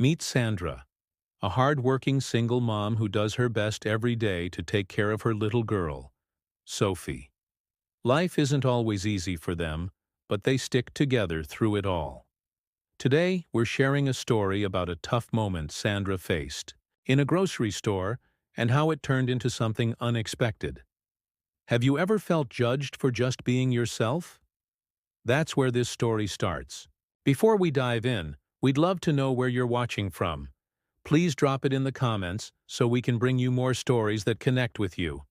Meet Sandra, a hard-working single mom who does her best every day to take care of her little girl, Sophie. Life isn't always easy for them, but they stick together through it all. Today, we're sharing a story about a tough moment Sandra faced in a grocery store and how it turned into something unexpected. Have you ever felt judged for just being yourself? That's where this story starts. Before we dive in, we'd love to know where you're watching from. Please drop it in the comments so we can bring you more stories that connect with you.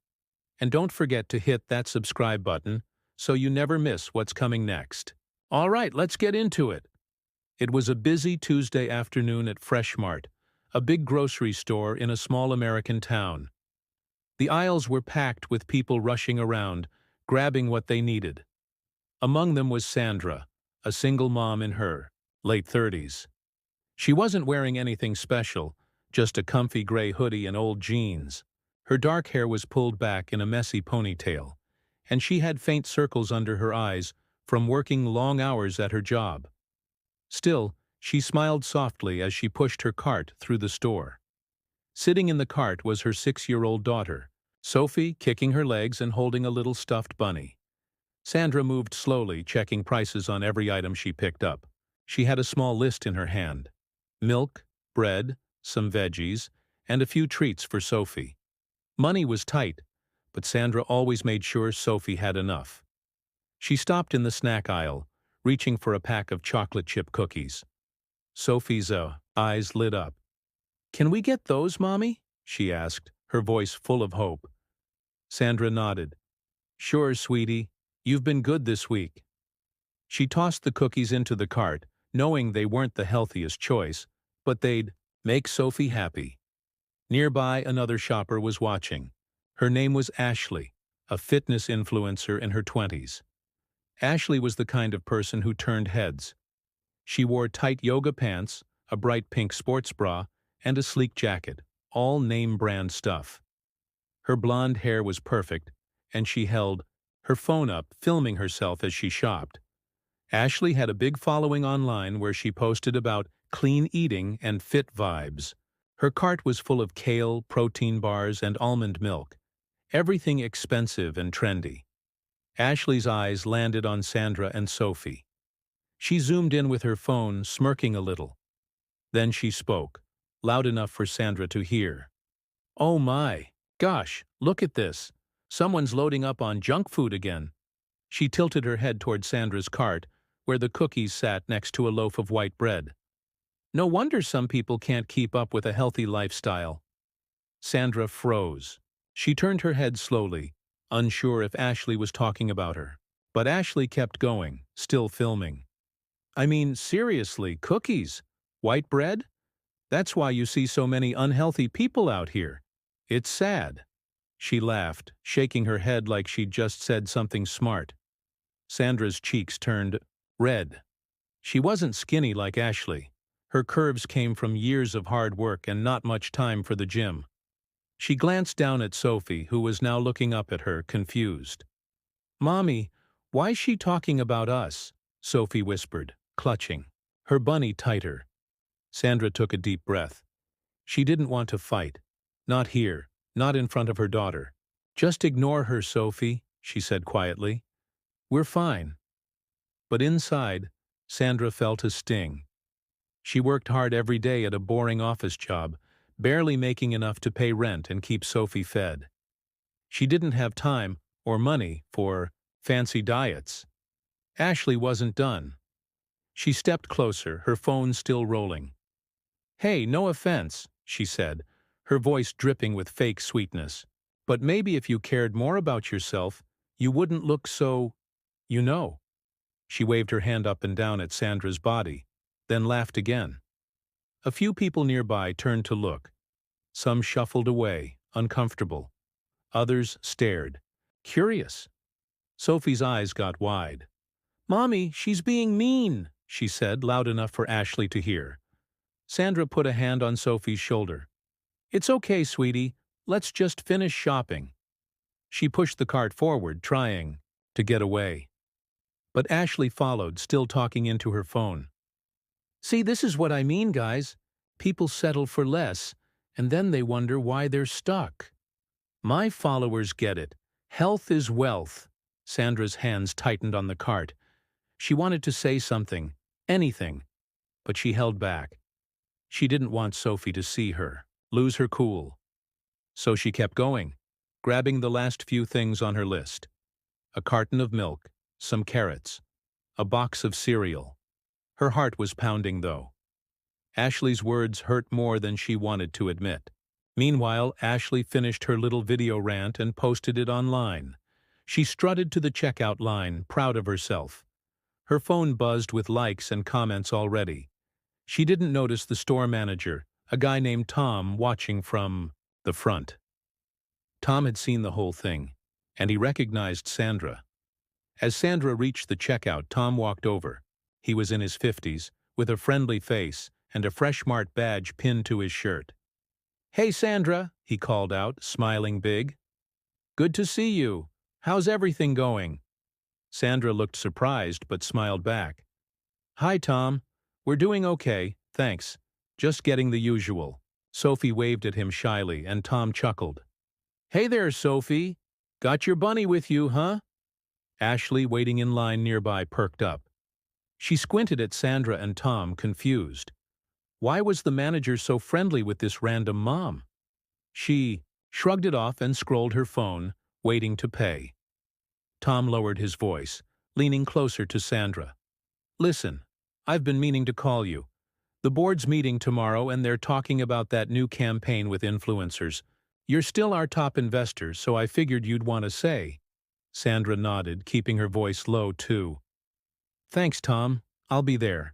And don't forget to hit that subscribe button so you never miss what's coming next. All right, let's get into it. It was a busy Tuesday afternoon at Fresh Mart, a big grocery store in a small American town. The aisles were packed with people rushing around, grabbing what they needed. Among them was Sandra, a single mom in her late 30s. She wasn't wearing anything special, just a comfy gray hoodie and old jeans. Her dark hair was pulled back in a messy ponytail, and she had faint circles under her eyes from working long hours at her job. Still, she smiled softly as she pushed her cart through the store. Sitting in the cart was her 6-year-old daughter, Sophie, kicking her legs and holding a little stuffed bunny. Sandra moved slowly, checking prices on every item she picked up. She had a small list in her hand: milk, bread, some veggies, and a few treats for Sophie. Money was tight, but Sandra always made sure Sophie had enough. She stopped in the snack aisle, reaching for a pack of chocolate chip cookies. Sophie's eyes lit up. "Can we get those, Mommy?" she asked, her voice full of hope. Sandra nodded. "Sure, sweetie. You've been good this week." She tossed the cookies into the cart, knowing they weren't the healthiest choice, but they'd make Sophie happy. Nearby, another shopper was watching. Her name was Ashley, a fitness influencer in her 20s. Ashley was the kind of person who turned heads. She wore tight yoga pants, a bright pink sports bra, and a sleek jacket, all name-brand stuff. Her blonde hair was perfect, and she held her phone up, filming herself as she shopped. Ashley had a big following online where she posted about clean eating and fit vibes. Her cart was full of kale, protein bars, and almond milk, everything expensive and trendy. Ashley's eyes landed on Sandra and Sophie. She zoomed in with her phone, smirking a little. Then she spoke, loud enough for Sandra to hear. "Oh my, gosh, look at this. Someone's loading up on junk food again." She tilted her head toward Sandra's cart, where the cookies sat next to a loaf of white bread. "No wonder some people can't keep up with a healthy lifestyle." Sandra froze. She turned her head slowly, unsure if Ashley was talking about her. But Ashley kept going, still filming. "I mean, seriously, cookies? White bread? That's why you see so many unhealthy people out here. It's sad." She laughed, shaking her head like she'd just said something smart. Sandra's cheeks turned red. She wasn't skinny like Ashley. Her curves came from years of hard work and not much time for the gym. She glanced down at Sophie, who was now looking up at her, confused. "Mommy, why's she talking about us?" Sophie whispered, clutching her bunny tighter. Sandra took a deep breath. She didn't want to fight. Not here, not in front of her daughter. "Just ignore her, Sophie," she said quietly. "We're fine." But inside, Sandra felt a sting. She worked hard every day at a boring office job, barely making enough to pay rent and keep Sophie fed. She didn't have time or money for fancy diets. Ashley wasn't done. She stepped closer, her phone still rolling. "Hey, no offense," she said, her voice dripping with fake sweetness. "But maybe if you cared more about yourself, you wouldn't look so, you know." She waved her hand up and down at Sandra's body, then laughed again. A few people nearby turned to look. Some shuffled away, uncomfortable. Others stared, curious. Sophie's eyes got wide. "Mommy, she's being mean," she said, loud enough for Ashley to hear. Sandra put a hand on Sophie's shoulder. "It's okay, sweetie. Let's just finish shopping." She pushed the cart forward, trying to get away. But Ashley followed, still talking into her phone. "See, this is what I mean, guys. People settle for less, and then they wonder why they're stuck. My followers get it. Health is wealth. Sandra's hands tightened on the cart. She wanted to say something, anything, but she held back. She didn't want Sophie to see her, lose her cool. So she kept going, grabbing the last few things on her list. A carton of milk, some carrots, a box of cereal. Her heart was pounding, though. Ashley's words hurt more than she wanted to admit. Meanwhile, Ashley finished her little video rant and posted it online. She strutted to the checkout line, proud of herself. Her phone buzzed with likes and comments already. She didn't notice the store manager, a guy named Tom, watching from the front. Tom had seen the whole thing, and he recognized Sandra. As Sandra reached the checkout, Tom walked over. He was in his 50s, with a friendly face and a Fresh Mart badge pinned to his shirt. "Hey, Sandra," he called out, smiling big. "Good to see you. How's everything going?" Sandra looked surprised but smiled back. "Hi, Tom. We're doing okay, thanks. Just getting the usual." Sophie waved at him shyly, and Tom chuckled. "Hey there, Sophie. Got your bunny with you, huh?" Ashley, waiting in line nearby, perked up. She squinted at Sandra and Tom, confused. Why was the manager so friendly with this random mom? She shrugged it off and scrolled her phone, waiting to pay. Tom lowered his voice, leaning closer to Sandra. "Listen, I've been meaning to call you. The board's meeting tomorrow and they're talking about that new campaign with influencers. You're still our top investor, so I figured you'd want to say." Sandra nodded, keeping her voice low too. "Thanks, Tom. I'll be there.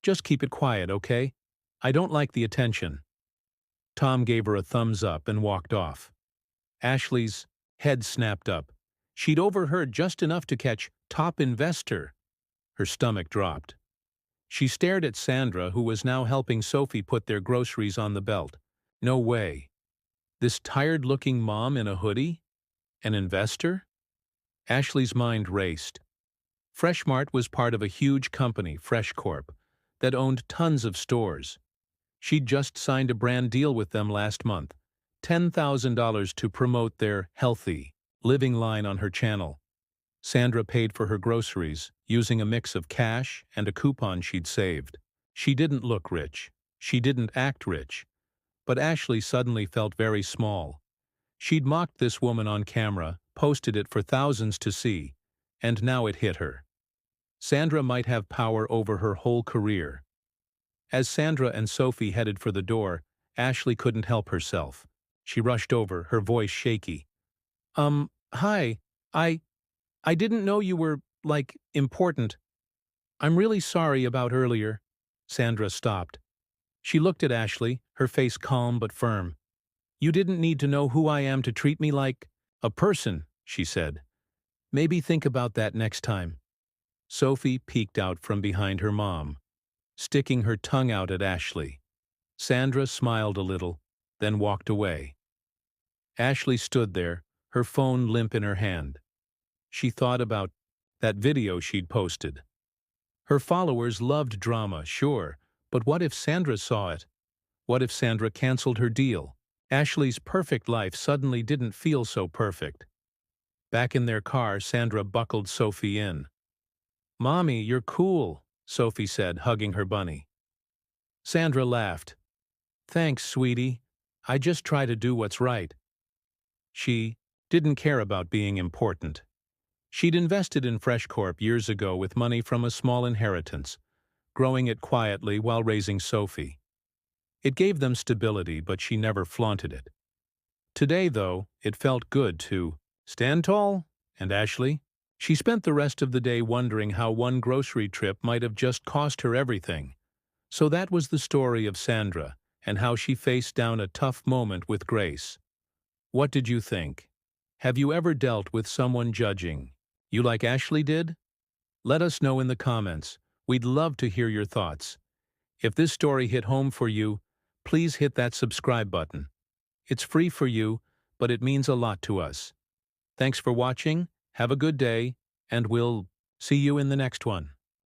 Just keep it quiet, okay? I don't like the attention." Tom gave her a thumbs up and walked off. Ashley's head snapped up. She'd overheard just enough to catch "top investor." Her stomach dropped. She stared at Sandra, who was now helping Sophie put their groceries on the belt. No way. This tired-looking mom in a hoodie? An investor? Ashley's mind raced. Fresh Mart was part of a huge company, Fresh Corp, that owned tons of stores. She'd just signed a brand deal with them last month, $10,000 to promote their healthy living line on her channel. Sandra paid for her groceries, using a mix of cash and a coupon she'd saved. She didn't look rich. She didn't act rich. But Ashley suddenly felt very small. She'd mocked this woman on camera, posted it for thousands to see, and now it hit her. Sandra might have power over her whole career. As Sandra and Sophie headed for the door, Ashley couldn't help herself. She rushed over, her voice shaky. Hi, I didn't know you were, like, important. I'm really sorry about earlier." Sandra stopped. She looked at Ashley, her face calm but firm. "You didn't need to know who I am to treat me like a person," she said. "Maybe think about that next time." Sophie peeked out from behind her mom, sticking her tongue out at Ashley. Sandra smiled a little, then walked away. Ashley stood there, her phone limp in her hand. She thought about that video she'd posted. Her followers loved drama, sure, but what if Sandra saw it? What if Sandra canceled her deal? Ashley's perfect life suddenly didn't feel so perfect. Back in their car, Sandra buckled Sophie in. "Mommy, you're cool," Sophie said, hugging her bunny. Sandra laughed. "Thanks, sweetie. I just try to do what's right." She didn't care about being important. She'd invested in Fresh Corp years ago with money from a small inheritance, growing it quietly while raising Sophie. It gave them stability, but she never flaunted it. Today, though, it felt good to stand tall. And Ashley? She spent the rest of the day wondering how one grocery trip might have just cost her everything. So that was the story of Sandra, and how she faced down a tough moment with grace. What did you think? Have you ever dealt with someone judging you like Ashley did? Let us know in the comments. We'd love to hear your thoughts. If this story hit home for you, please hit that subscribe button. It's free for you, but it means a lot to us. Thanks for watching, have a good day, and we'll see you in the next one.